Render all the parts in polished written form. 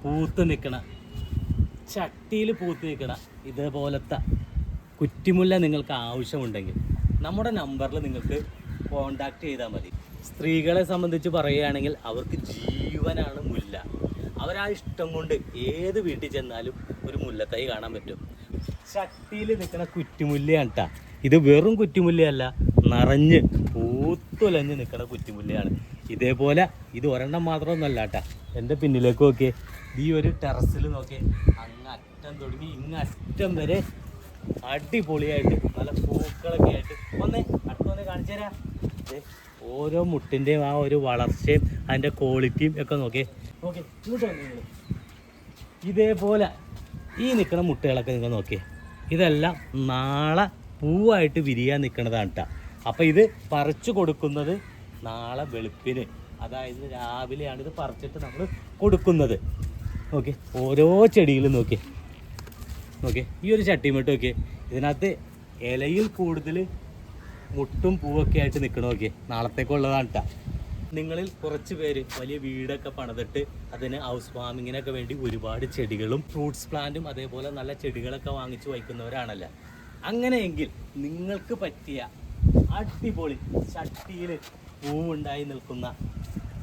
പൂത്ത് നിൽക്കണ, ചട്ടിയിൽ പൂത്ത് നിൽക്കണ ഇതേപോലത്തെ കുറ്റിമുല്ല നിങ്ങൾക്ക് ആവശ്യമുണ്ടെങ്കിൽ നമ്മുടെ നമ്പറിൽ നിങ്ങൾക്ക് കോണ്ടാക്ട് ചെയ്താൽ മതി. സ്ത്രീകളെ സംബന്ധിച്ച് പറയുകയാണെങ്കിൽ അവർക്ക് ജീവനാണ് മുല്ല. അവരാ ഇഷ്ടം കൊണ്ട് ഏത് വീട്ടിൽ ചെന്നാലും ഒരു മുല്ലത്തൈ കാണാൻ പറ്റും. ചട്ടിയിൽ നിൽക്കുന്ന കുറ്റിമുല്ലയാണ് കേട്ടോ. ഇത് വെറും കുറ്റിമുല്ലയല്ല, നിറഞ്ഞ് പൂത്തുലഞ്ഞ് നിൽക്കുന്ന കുറ്റിമുല്ലയാണ്. ഇതേപോലെ ഇത് ഒരെണ്ണം മാത്രമൊന്നുമല്ല കേട്ടോ. എൻ്റെ പിന്നിലേക്ക് നോക്കിയേ, ഈ ഒരു ടെറസിൽ നോക്കിയേ, അങ്ങ് അറ്റം തുടങ്ങി ഇങ്ങ് അറ്റം വരെ അടിപൊളിയായിട്ട് നല്ല പൂക്കളൊക്കെ ആയിട്ട് അടുത്തൊന്ന് കാണിച്ചു തരാം. ഓരോ മുട്ടിൻ്റെയും ആ ഒരു വളർച്ചയും അതിൻ്റെ ക്വാളിറ്റിയും ഒക്കെ നോക്കിയേ. ഓക്കെ, ഇങ്ങോട്ട് വന്നു നിങ്ങൾ. ഇതേപോലെ ഈ നിൽക്കുന്ന മുട്ടകളൊക്കെ നിങ്ങൾ നോക്കിയേ, ഇതെല്ലാം നാളെ പൂവായിട്ട് വിരിയാൻ നിൽക്കുന്നതാണ് കേട്ടോ. അപ്പോൾ ഇത് പറിച്ചു കൊടുക്കുന്നത് നാളെ വെളുപ്പിന്, അതായത് രാവിലെയാണ് ഇത് പറിച്ചിട്ട് നമ്മൾ കൊടുക്കുന്നത്. ഓക്കെ, ഓരോ ചെടിയിലും നോക്കിയേ ഈ ഒരു ചട്ടിമട്ട് നോക്കിയേ, ഇതിനകത്ത് ഇലയിൽ കൂടുതൽ മുട്ടും പൂവൊക്കെ ആയിട്ട് നിൽക്കണം. നോക്കിയേ, നാളത്തേക്കുള്ളതാണ് കേട്ടോ. നിങ്ങളിൽ കുറച്ച് പേര് വലിയ വീടൊക്കെ പണിതിട്ട് അതിന് ഹൗസ് വാമിങ്ങിനൊക്കെ വേണ്ടി ഒരുപാട് ചെടികളും ഫ്രൂട്ട്സ് പ്ലാന്റും അതേപോലെ നല്ല ചെടികളൊക്കെ വാങ്ങിച്ച് വയ്ക്കുന്നവരാണല്ലോ. അങ്ങനെയെങ്കിൽ നിങ്ങൾക്ക് പറ്റിയ അടിപൊളി ചട്ടിയിൽ പൂവുണ്ടായി നിൽക്കുന്ന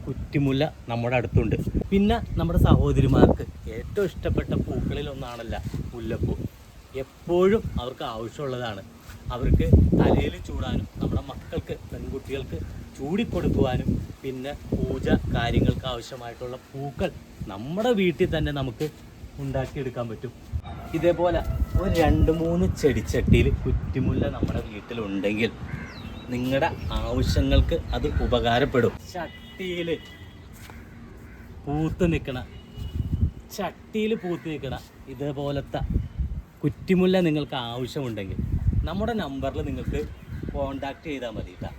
കുറ്റിമുല്ല നമ്മുടെ അടുത്തുണ്ട്. പിന്നെ നമ്മുടെ സഹോദരിമാർക്ക് ഏറ്റവും ഇഷ്ടപ്പെട്ട പൂക്കളിൽ ഒന്നാണല്ലോ മുല്ലപ്പൂ. എപ്പോഴും അവർക്ക് ആവശ്യമുള്ളതാണ്. അവർക്ക് തലയിൽ ചൂടാനും നമ്മുടെ മക്കൾക്ക് പെൺകുട്ടികൾക്ക് ചൂടിക്കൊടുക്കുവാനും പിന്നെ പൂജ കാര്യങ്ങൾക്ക് ആവശ്യമായിട്ടുള്ള പൂക്കൾ നമ്മുടെ വീട്ടിൽ തന്നെ നമുക്ക് ഉണ്ടാക്കിയെടുക്കാൻ പറ്റും. ഇതേപോലെ ഒരു 2-3 ചെടിച്ചട്ടിയിൽ കുറ്റിമുല്ല നമ്മുടെ വീട്ടിലുണ്ടെങ്കിൽ നിങ്ങളുടെ ആവശ്യങ്ങൾക്ക് അത് ഉപകാരപ്പെടും. ചട്ടിയിൽ പൂത്ത് നിൽക്കണ ഇതേപോലത്തെ കുറ്റിമുല്ല നിങ്ങൾക്ക് ആവശ്യമുണ്ടെങ്കിൽ നമ്മുടെ നമ്പറിൽ നിങ്ങൾക്ക് കോണ്ടാക്ട് ചെയ്താൽ മതി കേട്ടോ.